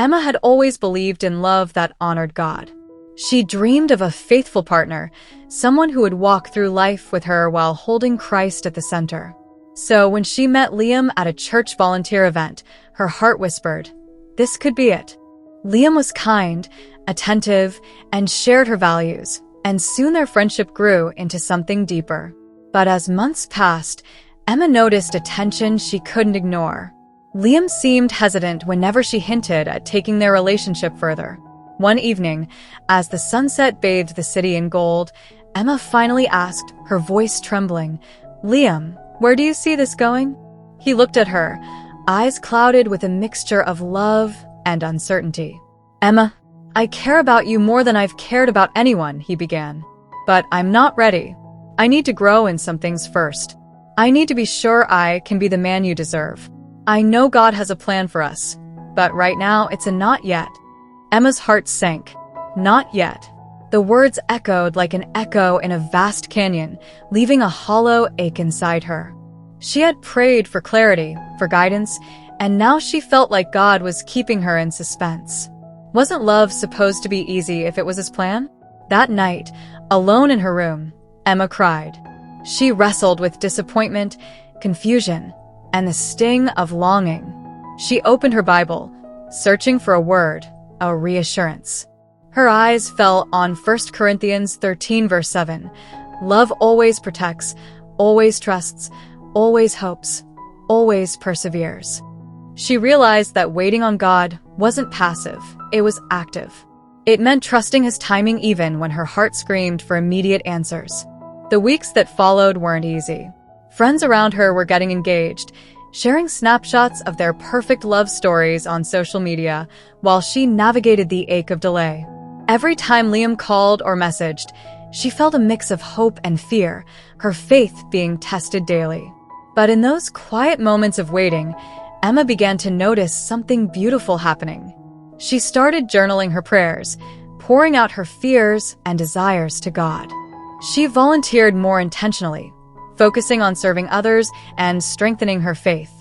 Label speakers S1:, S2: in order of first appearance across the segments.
S1: Emma had always believed in love that honored God. She dreamed of a faithful partner, someone who would walk through life with her while holding Christ at the center. So when she met Liam at a church volunteer event, her heart whispered, "This could be it." Liam was kind, attentive, and shared her values, and soon their friendship grew into something deeper. But as months passed, Emma noticed a tension she couldn't ignore. Liam seemed hesitant whenever she hinted at taking their relationship further. One evening, as the sunset bathed the city in gold, Emma finally asked, her voice trembling, "Liam, where do you see this going?" He looked at her, eyes clouded with a mixture of love and uncertainty. "Emma, I care about you more than I've cared about anyone," he began. "But I'm not ready. I need to grow in some things first. I need to be sure I can be the man you deserve. I know God has a plan for us, but right now it's a not yet." Emma's heart sank. Not yet. The words echoed like an echo in a vast canyon, leaving a hollow ache inside her. She had prayed for clarity, for guidance, and now she felt like God was keeping her in suspense. Wasn't love supposed to be easy if it was his plan? That night, alone in her room, Emma cried. She wrestled with disappointment, confusion, and the sting of longing. She opened her Bible, searching for a word, a reassurance. Her eyes fell on 1 Corinthians 13 verse 7. Love always protects, always trusts, always hopes, always perseveres. She realized that waiting on God wasn't passive, it was active. It meant trusting his timing even when her heart screamed for immediate answers. The weeks that followed weren't easy. Friends around her were getting engaged, sharing snapshots of their perfect love stories on social media, while she navigated the ache of delay. Every time Liam called or messaged, she felt a mix of hope and fear, her faith being tested daily. But in those quiet moments of waiting, Emma began to notice something beautiful happening. She started journaling her prayers, pouring out her fears and desires to God. She volunteered more intentionally, focusing on serving others and strengthening her faith.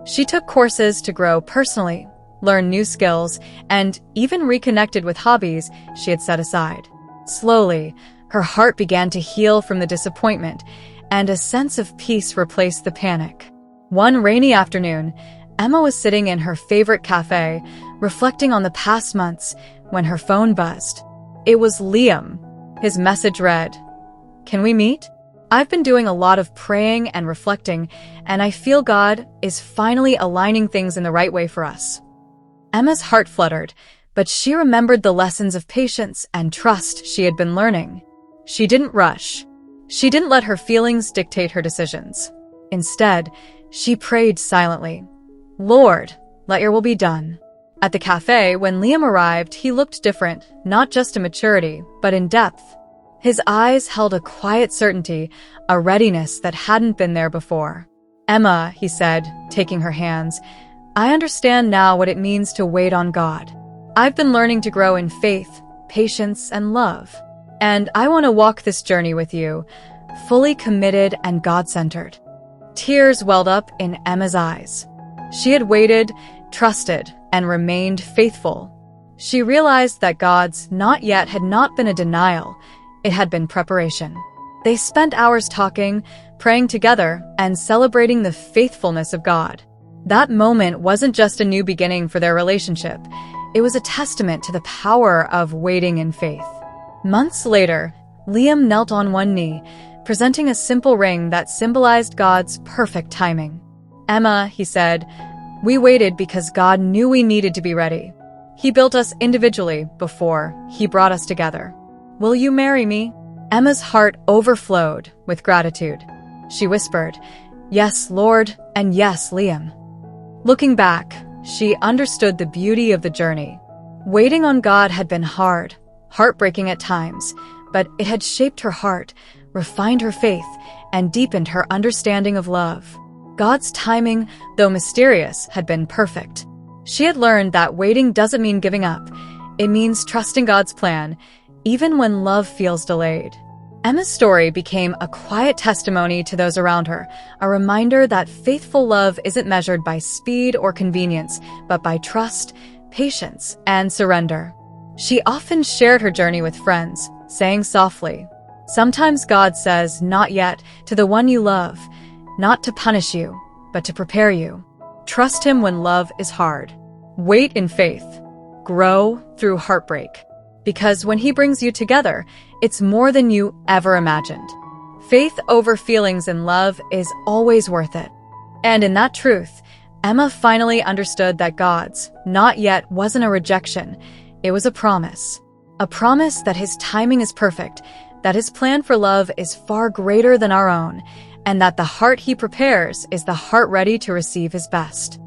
S1: She took courses to grow personally, learn new skills, and even reconnected with hobbies she had set aside. Slowly, her heart began to heal from the disappointment, and a sense of peace replaced the panic. One rainy afternoon, Emma was sitting in her favorite cafe, reflecting on the past months, when her phone buzzed. It was Liam. His message read, "Can we meet? I've been doing a lot of praying and reflecting, and I feel God is finally aligning things in the right way for us." Emma's heart fluttered, but she remembered the lessons of patience and trust she had been learning. She didn't rush. She didn't let her feelings dictate her decisions. Instead, she prayed silently, "Lord, let your will be done." At the cafe, when Liam arrived, he looked different, not just in maturity, but in depth. His eyes held a quiet certainty, a readiness that hadn't been there before. "Emma," he said, taking her hands, "I understand now what it means to wait on God. I've been learning to grow in faith, patience, and love. And I want to walk this journey with you, fully committed and God-centered." Tears welled up in Emma's eyes. She had waited, trusted, and remained faithful. She realized that God's not yet had not been a denial, it had been preparation. They spent hours talking, praying together, and celebrating the faithfulness of God. That moment wasn't just a new beginning for their relationship, it was a testament to the power of waiting in faith. Months later, Liam knelt on one knee, presenting a simple ring that symbolized God's perfect timing. "Emma," he said, "we waited because God knew we needed to be ready. He built us individually before He brought us together. Will you marry me?" Emma's heart overflowed with gratitude. She whispered, "Yes, Lord, and yes, Liam." Looking back, she understood the beauty of the journey. Waiting on God had been hard, heartbreaking at times, but it had shaped her heart, refined her faith, and deepened her understanding of love. God's timing, though mysterious, had been perfect. She had learned that waiting doesn't mean giving up. It means trusting God's plan, even when love feels delayed. Emma's story became a quiet testimony to those around her, a reminder that faithful love isn't measured by speed or convenience, but by trust, patience, and surrender. She often shared her journey with friends, saying softly, "Sometimes God says, 'Not yet,' to the one you love, not to punish you, but to prepare you. Trust Him when love is hard. Wait in faith. Grow through heartbreak. Because when He brings you together, it's more than you ever imagined." Faith over feelings in love is always worth it. And in that truth, Emma finally understood that God's "not yet" wasn't a rejection, it was a promise. A promise that His timing is perfect, that His plan for love is far greater than our own, and that the heart He prepares is the heart ready to receive His best.